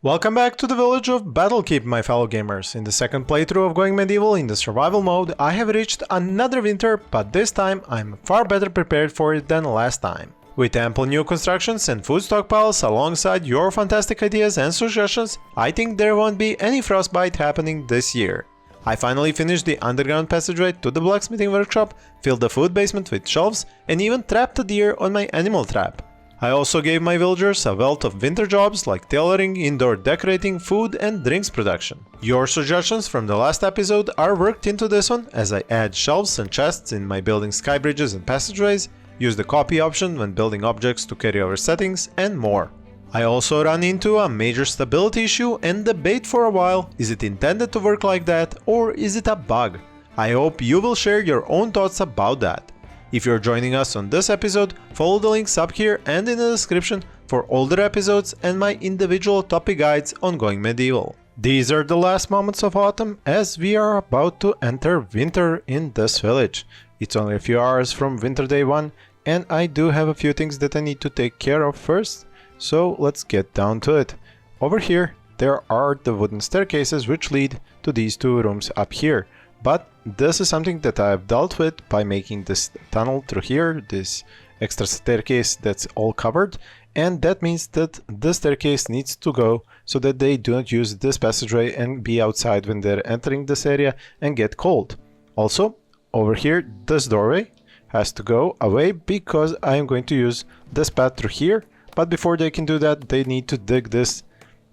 Welcome back to the village of Battlekeep, my fellow gamers. In the second playthrough of Going Medieval in the survival mode, I have reached another winter, but this time I'm far better prepared for it than last time. With ample new constructions and food stockpiles alongside your fantastic ideas and suggestions, I think there won't be any frostbite happening this year. I finally finished the underground passageway to the blacksmithing workshop, filled the food basement with shelves, and even trapped a deer on my animal trap. I also gave my villagers a wealth of winter jobs like tailoring, indoor decorating, food and drinks production. Your suggestions from the last episode are worked into this one as I add shelves and chests in my building sky bridges and passageways, use the copy option when building objects to carry over settings, and more. I also ran into a major stability issue and debate for a while, is it intended to work like that or is it a bug? I hope you will share your own thoughts about that. If you're joining us on this episode, follow the links up here and in the description for older episodes and my individual topic guides on Going Medieval. These are the last moments of autumn as we are about to enter winter in this village. It's only a few hours from winter day 1 and I do have a few things that I need to take care of first, so let's get down to it. Over here there are the wooden staircases which lead to these two rooms up here. But this is something that I have dealt with by making this tunnel through here, this extra staircase that's all covered, and that means that this staircase needs to go so that they do not use this passageway and be outside when they're entering this area and get cold. Also, over here, this doorway has to go away because I am going to use this path through here, but before they can do that, they need to dig this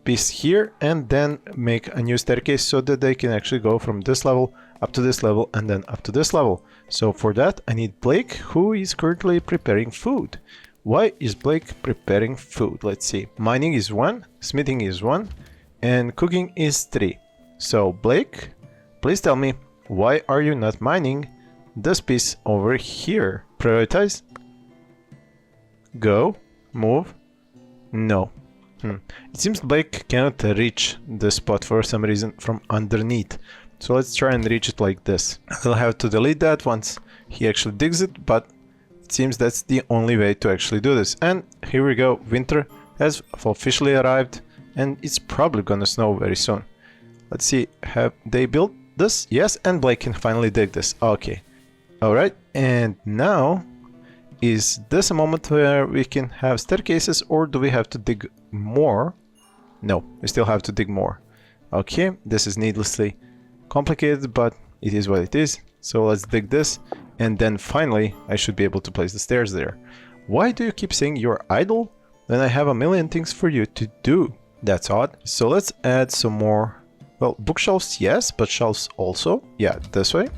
piece here and then make a new staircase so that they can actually go from this level up to this level and then up to this level. So for that I need Blake, who is currently preparing food. Why is Blake preparing food? Let's see. Mining is 1, smithing is 1, and cooking is 3. So Blake, please tell me, why are you not mining this piece over here? Prioritize. Go. Move. No. It seems Blake cannot reach the spot for some reason from underneath. So let's try and reach it like this. I'll have to delete that once he actually digs it, but it seems that's the only way to actually do this. And here we go, winter has officially arrived and it's probably gonna snow very soon. Let's see, have they built this? Yes, and Blake can finally dig this. Okay. Alright, and now, is this a moment where we can have staircases or do we have to dig more? No, we still have to dig more. Okay, this is needlessly complicated, but it is what it is. So let's dig this and then finally I should be able to place the stairs there. Why do you keep saying you're idle when I have a million things for you to do? That's odd. So let's add some more, well, bookshelves, yes, but shelves also. Yeah, this way.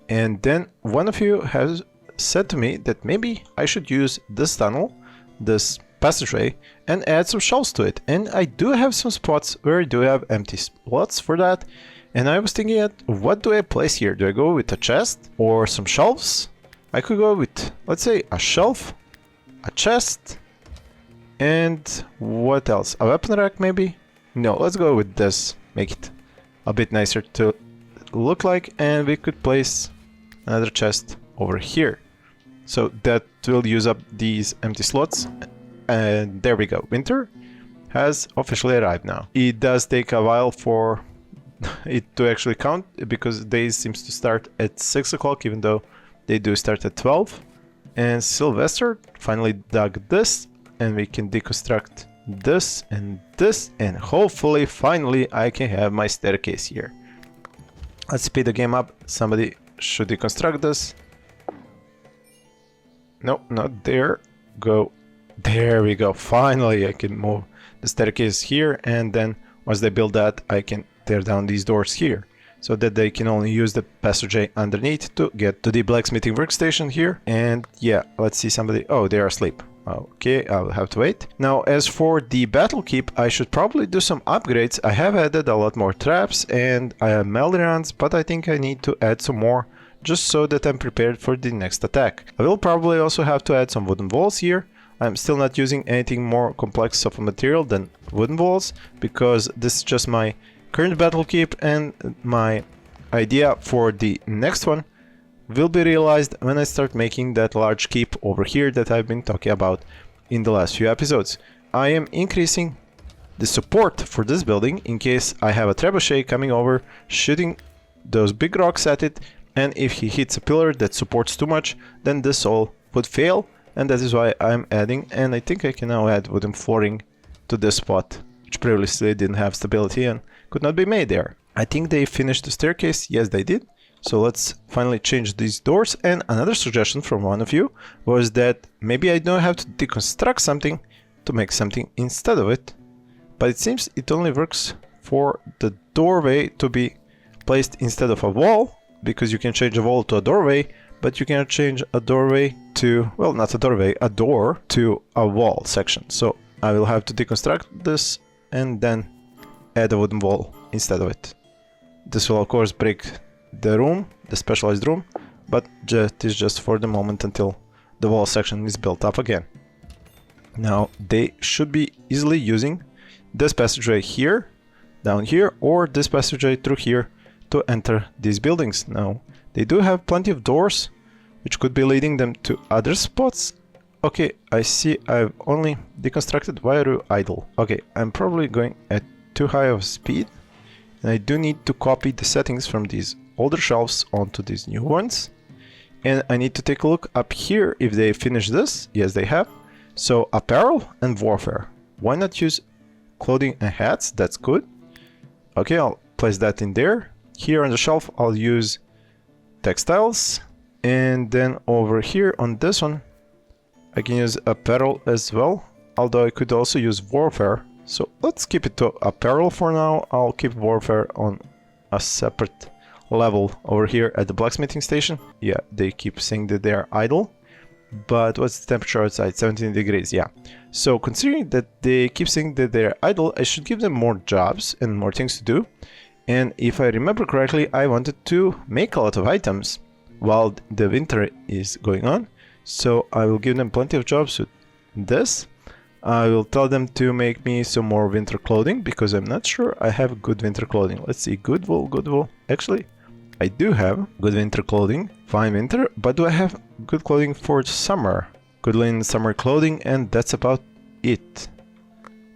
And then one of you has said to me that maybe I should use this tunnel, this passageway, and add some shelves to it. And I do have some spots where I do have empty slots for that. And I was thinking, what do I place here? Do I go with a chest or some shelves? I could go with, let's say, a shelf, a chest, and what else? A weapon rack maybe? No, let's go with this. Make it a bit nicer to look like, and we could place another chest over here. So that will use up these empty slots. And there we go. Winter has officially arrived now. It does take a while for it to actually count because days seems to start at 6 o'clock even though they do start at 12. And Sylvester finally dug this and we can deconstruct this and hopefully finally I can have my staircase here. Let's speed the game up. Somebody should deconstruct this. No, not there. Go. There we go. Finally I can move the staircase here, and then once they build that I can tear down these doors here so that they can only use the passageway underneath to get to the blacksmithing workstation here. And yeah, let's see somebody. Oh, they are asleep. Okay, I'll have to wait. Now, as for the battle keep, I should probably do some upgrades. I have added a lot more traps and I have melee rounds, but I think I need to add some more just so that I'm prepared for the next attack. I will probably also have to add some wooden walls here. I'm still not using anything more complex of a material than wooden walls because this is just my current battle keep, and my idea for the next one will be realized when I start making that large keep over here that I've been talking about in the last few episodes. I am increasing the support for this building in case I have a trebuchet coming over, shooting those big rocks at it, and if he hits a pillar that supports too much, then this all would fail, and that is why I'm adding, and I think I can now add wooden flooring to this spot, which previously didn't have stability and could not be made there. I think they finished the staircase. Yes, they did. So let's finally change these doors. And another suggestion from one of you was that maybe I don't have to deconstruct something to make something instead of it. But it seems it only works for the doorway to be placed instead of a wall, because you can change a wall to a doorway, but you cannot change a doorway to, well, not a doorway, a door to a wall section. So I will have to deconstruct this and then add a wooden wall instead of it. This will of course break the room, the specialized room, but that is just for the moment until the wall section is built up again. Now they should be easily using this passageway here, down here, or this passageway through here to enter these buildings. Now they do have plenty of doors which could be leading them to other spots. Okay, I see I've only deconstructed. Why are you idle? Okay, I'm probably going at too high of speed, and I do need to copy the settings from these older shelves onto these new ones. And I need to take a look up here if they finished this. Yes, they have. So apparel and warfare. Why not use clothing and hats? That's good. Okay, I'll place that in there. Here on the shelf, I'll use textiles. And then over here on this one, I can use apparel as well. Although I could also use warfare. So let's keep it to apparel for now. I'll keep warfare on a separate level over here at the blacksmithing station. Yeah, they keep saying that they are idle. But what's the temperature outside? 17 degrees, yeah. So considering that they keep saying that they're idle, I should give them more jobs and more things to do. And if I remember correctly, I wanted to make a lot of items while the winter is going on. So I will give them plenty of jobs with this. I will tell them to make me some more winter clothing, because I'm not sure I have good winter clothing. Let's see, good wool, good wool. Actually, I do have good winter clothing, fine winter, but do I have good clothing for summer? Good linen summer clothing, and that's about it.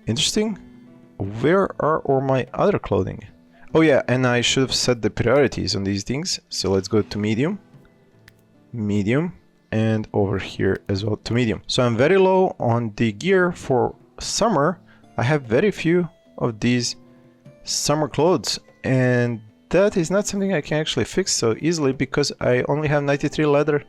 Interesting. Where are all my other clothing? Oh yeah, and I should have set the priorities on these things. So let's go to medium, medium, and over here as well to medium. So I'm very low on the gear for summer. I have very few of these summer clothes, and that is not something I can actually fix so easily, because I only have 93 leather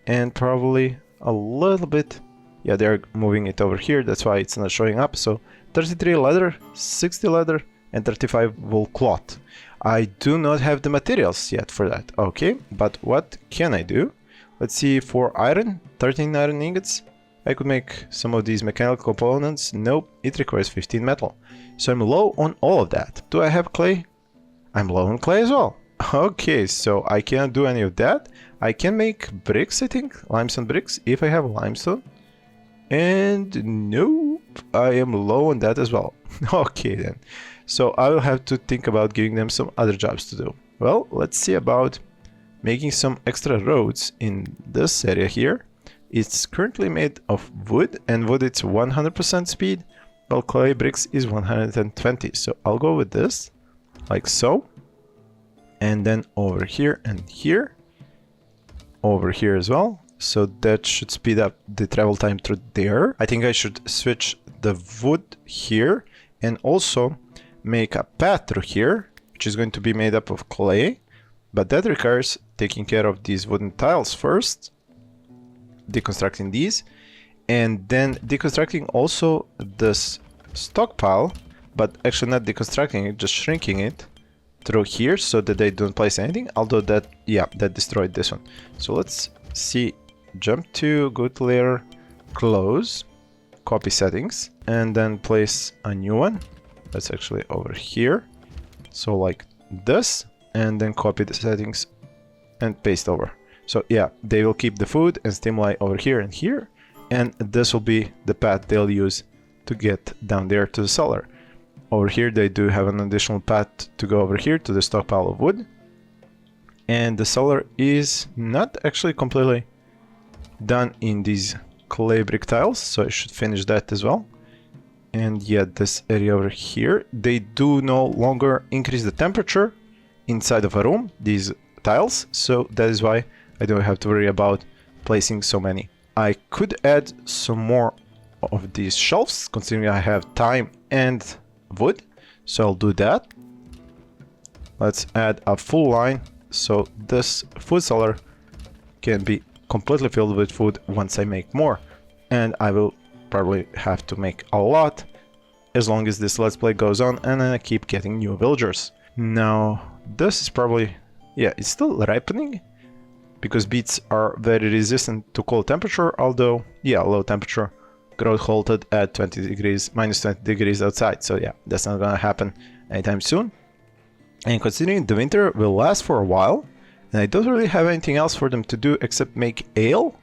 and probably a little bit. Yeah, they're moving it over here, that's why it's not showing up. So 33 leather, 60 leather, and 35 wool cloth. I do not have the materials yet for that. Okay, but what can I do? Let's see, for iron, 13 iron ingots. I could make some of these mechanical components. Nope, it requires 15 metal. So I'm low on all of that. Do I have clay? I'm low on clay as well. Okay, so I can't do any of that. I can make bricks, I think, limestone bricks, if I have limestone. And nope, I am low on that as well. Okay then. So I will have to think about giving them some other jobs to do. Well, let's see about making some extra roads in this area here. It's currently made of wood, and wood it's 100% speed, while clay bricks is 120. So I'll go with this, like so. And then over here and here. Over here as well. So that should speed up the travel time through there. I think I should switch the wood here and also make a path through here, which is going to be made up of clay. But that requires taking care of these wooden tiles first, deconstructing these, and then deconstructing also this stockpile, but actually not deconstructing it, just shrinking it through here so that they don't place anything, although that, yeah, that destroyed this one. So let's see, jump to, go to layer, close, copy settings, and then place a new one. That's actually over here. So like this, and then copy the settings and paste over. So yeah, they will keep the food and stimuli over here and here, and this will be the path they'll use to get down there to the cellar. Over here they do have an additional path to go over here to the stockpile of wood, and the cellar is not actually completely done in these clay brick tiles, so I should finish that as well. And yeah, this area over here, they do no longer increase the temperature inside of a room, these tiles, so that is why I don't have to worry about placing so many. I could add some more of these shelves, considering I have time and wood, so I'll do that. Let's add a full line, so this food cellar can be completely filled with food once I make more. And I will probably have to make a lot as long as this let's play goes on and I keep getting new villagers. Now this is probably, yeah, it's still ripening because beets are very resistant to cold temperature, although yeah, low temperature growth halted at 20 degrees, minus 20 degrees outside, so yeah, that's not gonna happen anytime soon. And considering the winter will last for a while and I don't really have anything else for them to do except make ale.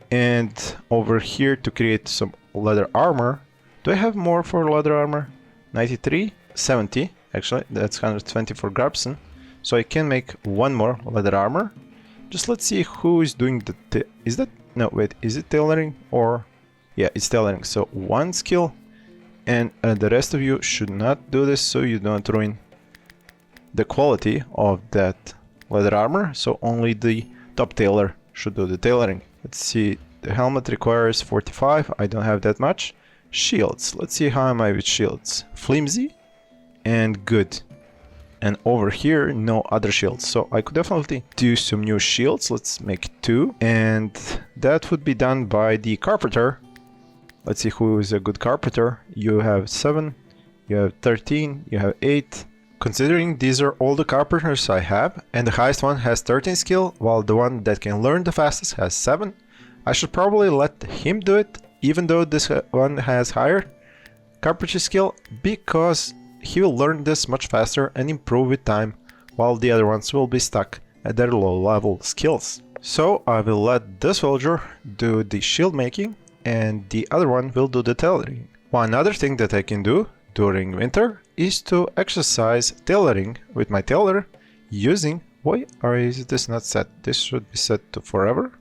And over here to create some leather armor. Do I have more for leather armor? 93, 70 actually, that's 120 for Grabson. So I can make one more leather armor. Just let's see who is doing the is that, no wait, is it tailoring or, yeah, it's tailoring. So one skill, and the rest of you should not do this so you don't ruin the quality of that leather armor. So only the top tailor should do the tailoring. Let's see, the helmet requires 45, I don't have that much. Shields, let's see how am I with shields. Flimsy and good. And over here, no other shields. So I could definitely do some new shields. Let's make 2. And that would be done by the carpenter. Let's see who is a good carpenter. You have 7, you have 13, you have 8. Considering these are all the carpenters I have, and the highest one has 13 skill, while the one that can learn the fastest has 7, I should probably let him do it, even though this one has higher carpentry skill, because he will learn this much faster and improve with time, while the other ones will be stuck at their low level skills. So I will let this villager do the shield making, and the other one will do the tailoring. One other thing that I can do during winter is to exercise tailoring with my tailor using, why is this not set? This should be set to forever.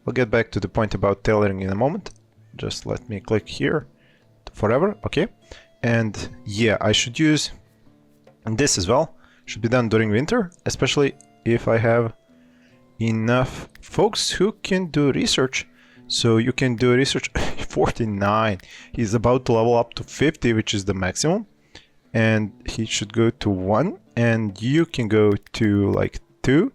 I'll get back to the point about tailoring in a moment. Just let me click here to forever, okay. And yeah, I should use this as well. Should be done during winter, especially if I have enough folks who can do research. So you can do research 49. He's about to level up to 50, which is the maximum. And he should go to 1. And you can go to like 2.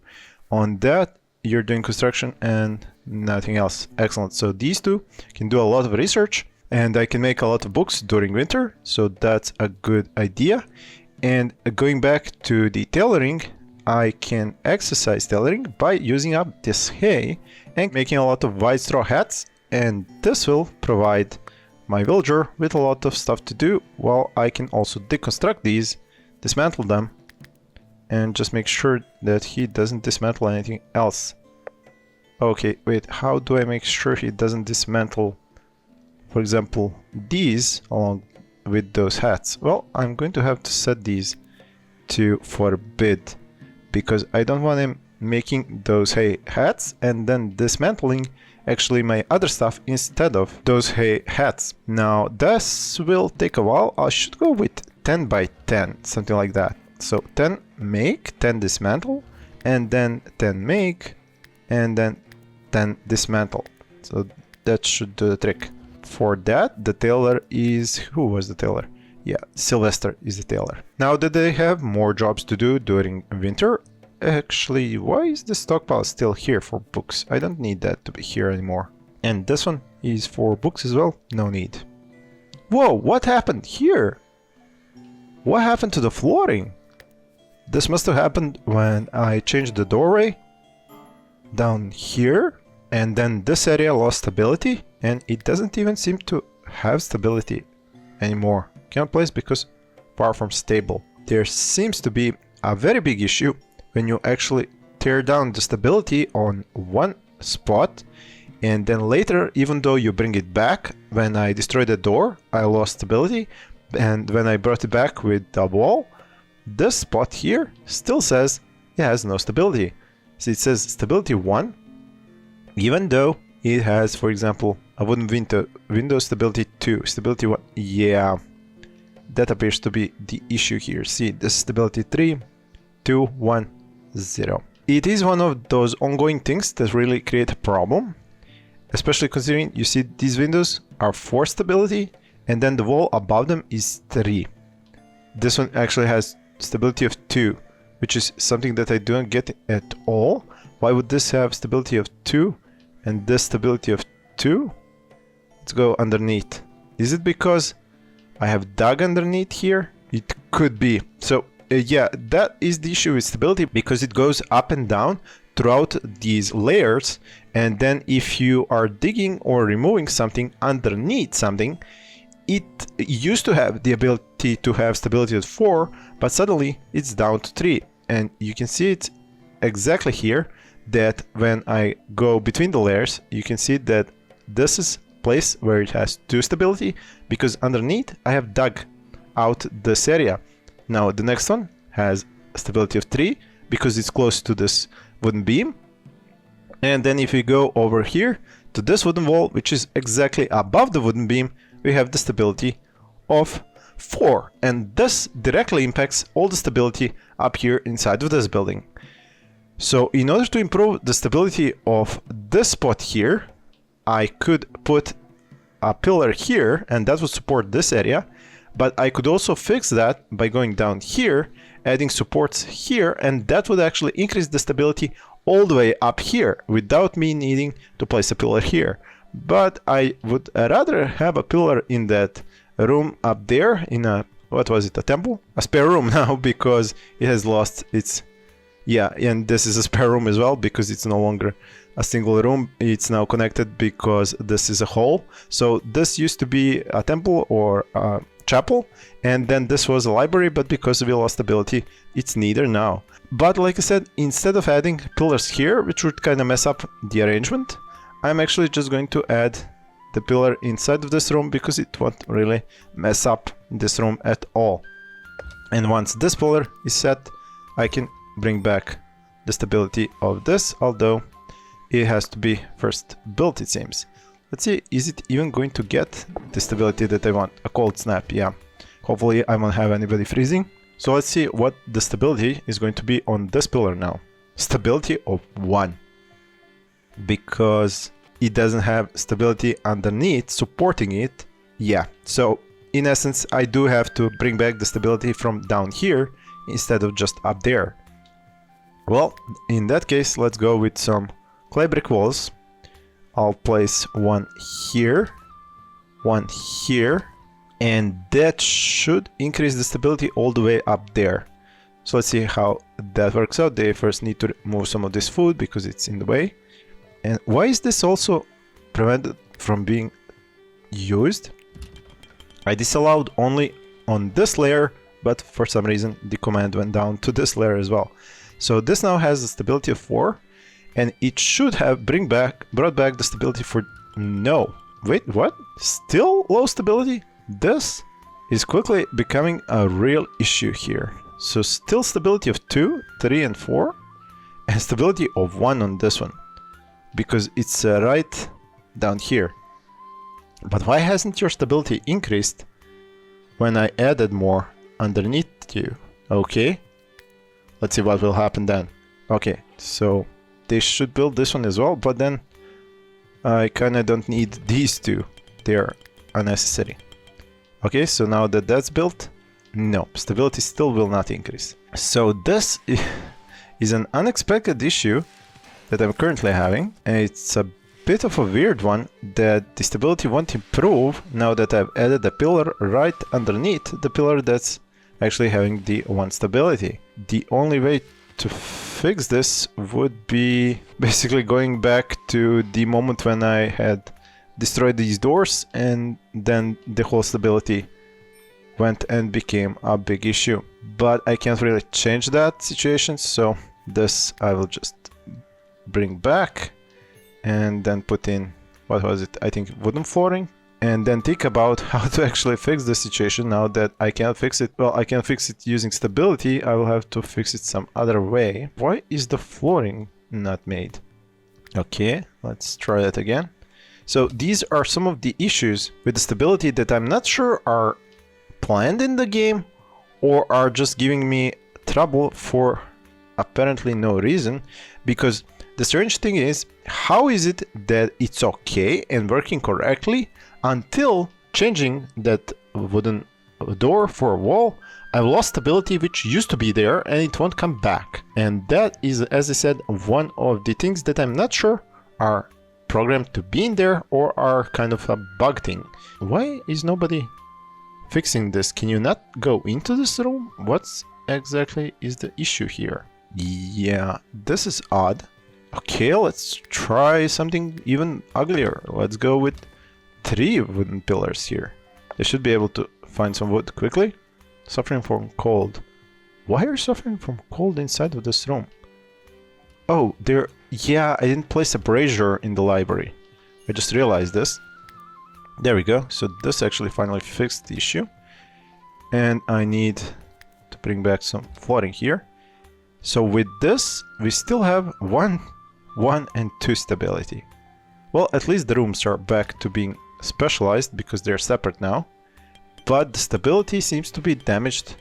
On that, you're doing construction and nothing else. Excellent. So these two can do a lot of research. And I can make a lot of books during winter. So that's a good idea. And going back to the tailoring, I can exercise tailoring by using up this hay and making a lot of white straw hats, and this will provide my villager with a lot of stuff to do, while I can also deconstruct these, dismantle them, and just make sure that he doesn't dismantle anything else. Okay, wait, how do I make sure he doesn't dismantle, for example, these along with those hats? Well, I'm going to have to set these to forbid, because I don't want him making those hay hats and then dismantling actually my other stuff instead of those hay hats. Now this will take a while. I should go with 10 by 10, something like that. So 10 make, 10 dismantle, and then 10 make, and then 10 dismantle. So that should do the trick. For that, the tailor is... who was the tailor? Yeah, Sylvester is the tailor. Now that they have more jobs to do during winter, actually, why is the stockpile still here for books? I don't need that to be here anymore. And this one is for books as well? No need. Whoa, what happened here? What happened to the flooring? This must have happened when I changed the doorway down here, and then this area lost stability, and it doesn't even seem to have stability anymore. Cannot place because far from stable. There seems to be a very big issue when you actually tear down the stability on one spot, and then later, even though you bring it back, when I destroyed the door, I lost stability, and when I brought it back with the wall, this spot here still says it has no stability. So it says stability 1, even though it has, for example, a wooden window stability 2, stability 1. Yeah, that appears to be the issue here. See, this stability 3, 2, 1, 0. It is one of those ongoing things that really create a problem, especially considering you see these windows are 4 stability and then the wall above them is 3. This one actually has stability of 2, which is something that I don't get at all. Why would this have stability of 2 and this stability of 2? Let's go underneath. Is it because I have dug underneath here? It could be. So yeah, that is the issue with stability, because it goes up and down throughout these layers, and then if you are digging or removing something underneath something, it used to have the ability to have stability at 4, but suddenly it's down to 3. And you can see it exactly here, that when I go between the layers, you can see that this is a place where it has 2 stability, because underneath I have dug out this area. Now the next one has stability of 3 because it's close to this wooden beam. And then if we go over here to this wooden wall, which is exactly above the wooden beam, we have the stability of 4. And this directly impacts all the stability up here inside of this building. So in order to improve the stability of this spot here, I could put a pillar here and that would support this area. But I could also fix that by going down here, adding supports here, and that would actually increase the stability all the way up here without me needing to place a pillar here. But I would rather have a pillar in that room up there in a, what was it, a temple? A spare room now, because it has lost its, yeah, and this is a spare room as well because it's no longer a single room. It's now connected because this is a hall. So this used to be a temple or a chapel, and then this was a library, but because we lost stability, it's neither now. But like I said, instead of adding pillars here, which would kind of mess up the arrangement, I'm actually just going to add the pillar inside of this room because it won't really mess up this room at all. And once this pillar is set, I can bring back the stability of this, although it has to be first built, it seems. Let's see, is it even going to get the stability that I want? A cold snap, yeah. Hopefully I won't have anybody freezing. So let's see what the stability is going to be on this pillar now. Stability of 1. Because it doesn't have stability underneath supporting it. Yeah, so in essence I do have to bring back the stability from down here instead of just up there. Well, in that case, let's go with some clay brick walls. I'll place one here, and that should increase the stability all the way up there. So let's see how that works out. They first need to remove some of this food because it's in the way. And why is this also prevented from being used? I disallowed only on this layer, but for some reason the command went down to this layer as well. So this now has a stability of 4. And it should have brought back the stability for... No. Wait, what? Still low stability? This is quickly becoming a real issue here. So still stability of 2, 3 and 4. And stability of 1 on this one. Because it's right down here. But why hasn't your stability increased when I added more underneath you? Okay. Let's see what will happen then. Okay, so... they should build this one as well, but then I kinda don't need these two. They're unnecessary. Okay, so now that that's built, no, stability still will not increase. So this is an unexpected issue that I'm currently having, and it's a bit of a weird one that the stability won't improve now that I've added a pillar right underneath the pillar that's actually having the 1 stability. The only way to fix this would be basically going back to the moment when I had destroyed these doors, and then the whole stability went and became a big issue. But I can't really change that situation, so this I will just bring back and then put in, what was it, I think wooden flooring, and then think about how to actually fix the situation now that I can't fix it. Well, I can fix it using stability. I will have to fix it some other way. Why is the flooring not made? Okay, let's try that again. So these are some of the issues with the stability that I'm not sure are planned in the game or are just giving me trouble for apparently no reason. Because the strange thing is, how is it that it's okay and working correctly until changing that wooden door for a wall? I've lost stability which used to be there and it won't come back. And that is, as I said, one of the things that I'm not sure are programmed to be in there or are kind of a bug thing. Why is nobody fixing this? Can you not go into this room? What's exactly is the issue here? Yeah, this is odd. Okay, let's try something even uglier. Let's go with 3 wooden pillars here. They should be able to find some wood quickly. Suffering from cold. Why are you suffering from cold inside of this room? Oh, there. Yeah, I didn't place a brazier in the library. I just realized this. There we go. So this actually finally fixed the issue. And I need to bring back some flooding here. So with this, we still have 1, 1, and 2 stability. Well, at least the rooms are back to being specialized because they're separate now. But the stability seems to be damaged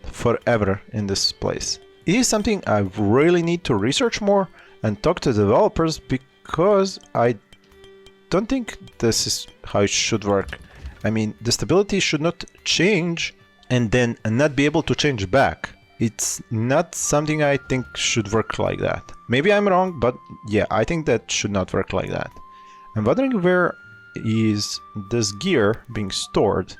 forever in this place. It is something I really need to research more and talk to developers, because I don't think this is how it should work. I mean, the stability should not change and then not be able to change back. It's not something I think should work like that. Maybe I'm wrong, but yeah, I think that should not work like that. I'm wondering where is this gear being stored,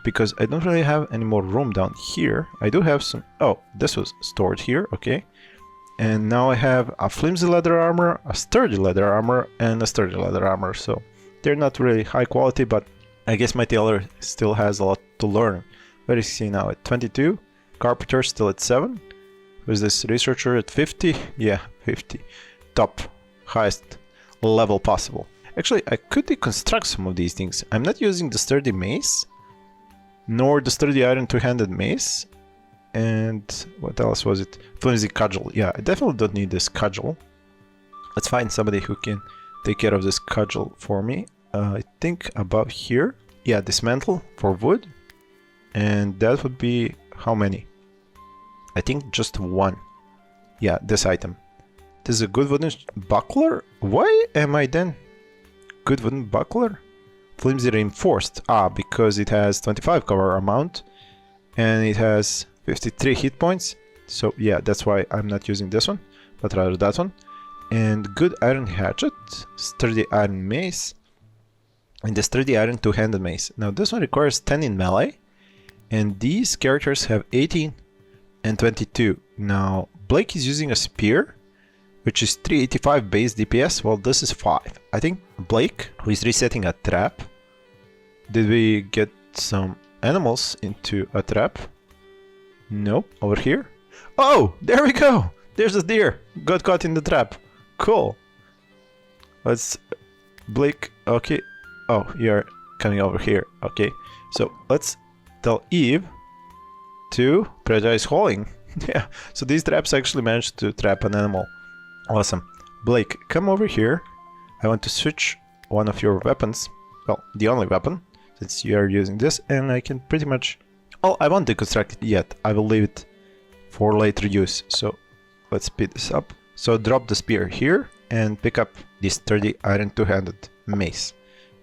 because I don't really have any more room down here. I do have some... Oh, this was stored here, okay. And now I have a flimsy leather armor, a sturdy leather armor, and a sturdy leather armor. So they're not really high quality, but I guess my tailor still has a lot to learn. Where is he now? At 22? Carpenter still at 7? Who's this researcher at 50? Yeah, 50. Top, highest level possible. Actually, I could deconstruct some of these things. I'm not using the sturdy mace, nor the sturdy iron two-handed mace. And what else was it? Flimsy cudgel. Yeah, I definitely don't need this cudgel. Let's find somebody who can take care of this cudgel for me. I think above here. Yeah, dismantle for wood. And that would be how many? I think just 1. Yeah, this item. This is a good wooden buckler. Why am I then? Good wooden buckler? Flimsy reinforced. Ah, because it has 25 cover amount. And it has 53 hit points. So yeah, that's why I'm not using this one, but rather that one. And good iron hatchet, sturdy iron mace, and the sturdy iron two-handed mace. Now this one requires 10 in melee, and these characters have 18 and 22. Now Blake is using a spear, which is 385 base DPS, while this is 5. I think Blake, who is resetting a trap. Did we get some animals into a trap? Nope, over here. Oh, there we go! There's a deer! Got caught in the trap. Cool. Let's... Blake, okay. Oh, you're coming over here. Okay. So, let's tell Eve to prioritize hauling. Yeah, so these traps actually managed to trap an animal. Awesome. Blake, come over here. I want to switch one of your weapons. Well, the only weapon, since you are using this, and I can pretty much... Oh, I won't deconstruct it yet. I will leave it for later use. So let's speed this up. So drop the spear here and pick up this sturdy iron two-handed mace.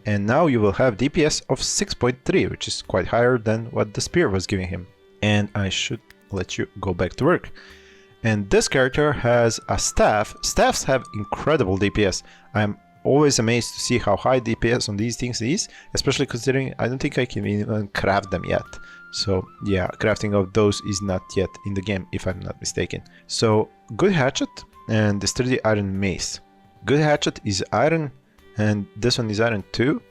And now you will have DPS of 6.3, which is quite higher than what the spear was giving him. And I should let you go back to work. And this character has a staff. Staffs have incredible DPS. I'm always amazed to see how high DPS on these things is, especially considering I don't think I can even craft them yet. So yeah, crafting of those is not yet in the game, if I'm not mistaken. So good hatchet and the sturdy iron mace. Good hatchet is iron, and this one is iron too.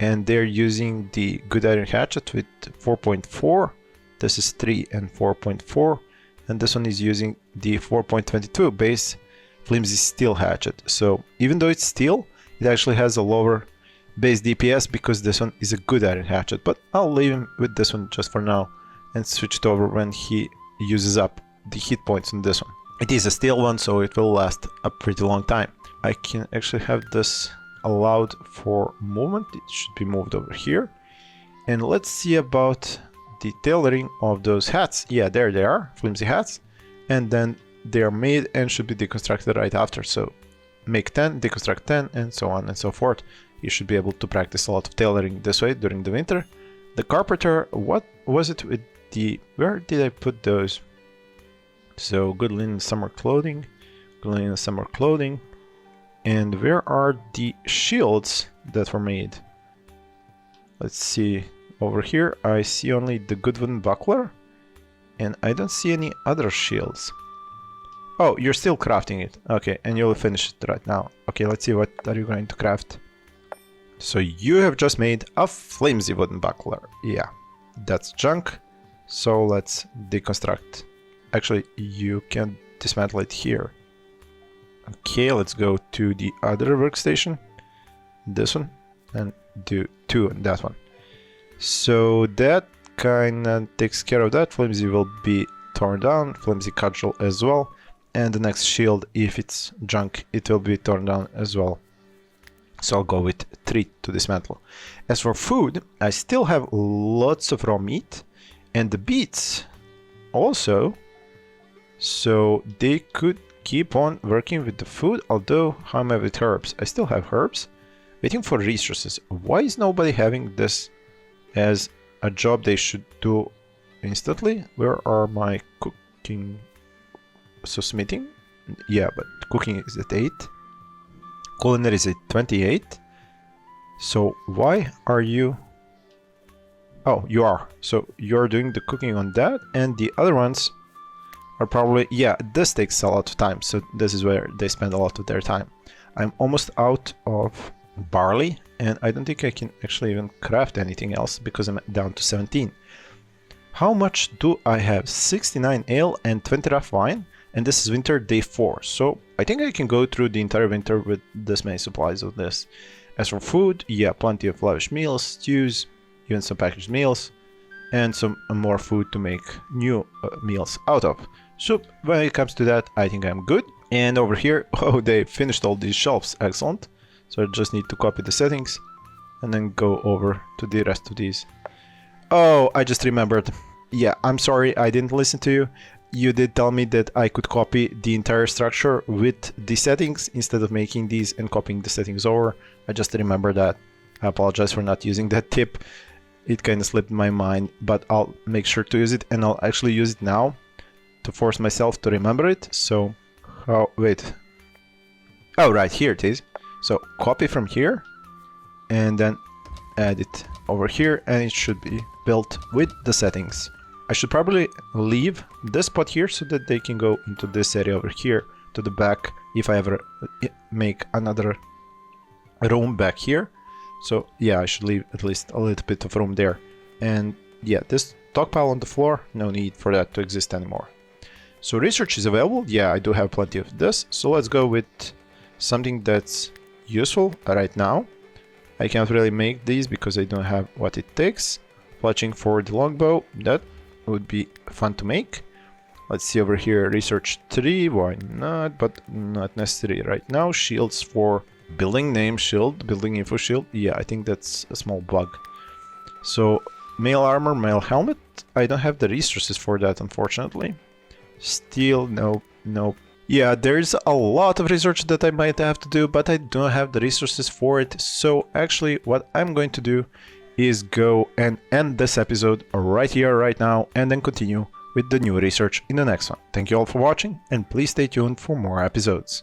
And they're using the good iron hatchet with 4.4. This is 3 and 4.4. And this one is using the 4.22 base flimsy steel hatchet. So even though it's steel, it actually has a lower base DPS because this one is a good iron hatchet, but I'll leave him with this one just for now and switch it over when he uses up the hit points on this one. It is a steel one, so it will last a pretty long time. I can actually have this allowed for movement. It should be moved over here. And let's see about the tailoring of those hats. Yeah, there they are, flimsy hats. And then they are made and should be deconstructed right after. So make 10, deconstruct 10, and so on and so forth. You should be able to practice a lot of tailoring this way during the winter. The carpenter, what was it with the... Where did I put those? So good linen summer clothing, good linen summer clothing. And where are the shields that were made? Let's see. Over here, I see only the good wooden buckler. And I don't see any other shields. Oh, you're still crafting it. Okay, and you'll finish it right now. Okay, let's see what are you going to craft. So you have just made a flimsy wooden buckler. Yeah, that's junk. So let's deconstruct. Actually, you can dismantle it here. Okay, let's go to the other workstation. This one. And do 2 on that one. So that kind of takes care of that. Flimsy will be torn down. Flimsy cudgel as well. And the next shield, if it's junk, it will be torn down as well. So I'll go with 3 to dismantle. As for food, I still have lots of raw meat. And the beets also. So they could keep on working with the food. Although, how am I with herbs? I still have herbs. Waiting for resources. Why is nobody having this as a job they should do instantly? Where are my cooking? So smithing? Yeah, but cooking is at 8. Culinary is at 28. So why are you... Oh, you are. So you're doing the cooking on that, and the other ones are probably... Yeah, this takes a lot of time, so this is where they spend a lot of their time. I'm almost out of barley, and I don't think I can actually even craft anything else because I'm down to 17. How much do I have? 69 ale and 20 rough wine, and this is winter day 4. So I think I can go through the entire winter with this many supplies of this. As for food, yeah, plenty of lavish meals, stews, even some packaged meals, and some more food to make new meals out of. So when it comes to that, I think I'm good. And over here, oh, they finished all these shelves. Excellent. So I just need to copy the settings and then go over to the rest of these. Oh, I just remembered. Yeah, I'm sorry, I didn't listen to you. You did tell me that I could copy the entire structure with the settings instead of making these and copying the settings over. I just remembered that. I apologize for not using that tip. It kind of slipped my mind, but I'll make sure to use it, and I'll actually use it now to force myself to remember it. So, oh, wait. Oh, right, here it is. So copy from here and then add it over here, and it should be built with the settings. I should probably leave this spot here so that they can go into this area over here to the back if I ever make another room back here. So yeah, I should leave at least a little bit of room there. And yeah, this stockpile on the floor, no need for that to exist anymore. So research is available. Yeah, I do have plenty of this. So let's go with something that's useful right now. I can't really make these because I don't have what it takes. Fletching for the longbow, that would be fun to make. Let's see over here, research 3, why not, but not necessary right now. Shields for building name shield, building info shield, yeah, I think that's a small bug. So mail armor, mail helmet, I don't have the resources for that, unfortunately. Steel, no, no. Yeah, there's a lot of research that I might have to do, but I don't have the resources for it. So actually what I'm going to do is go and end this episode right here, right now, and then continue with the new research in the next one. Thank you all for watching, and please stay tuned for more episodes.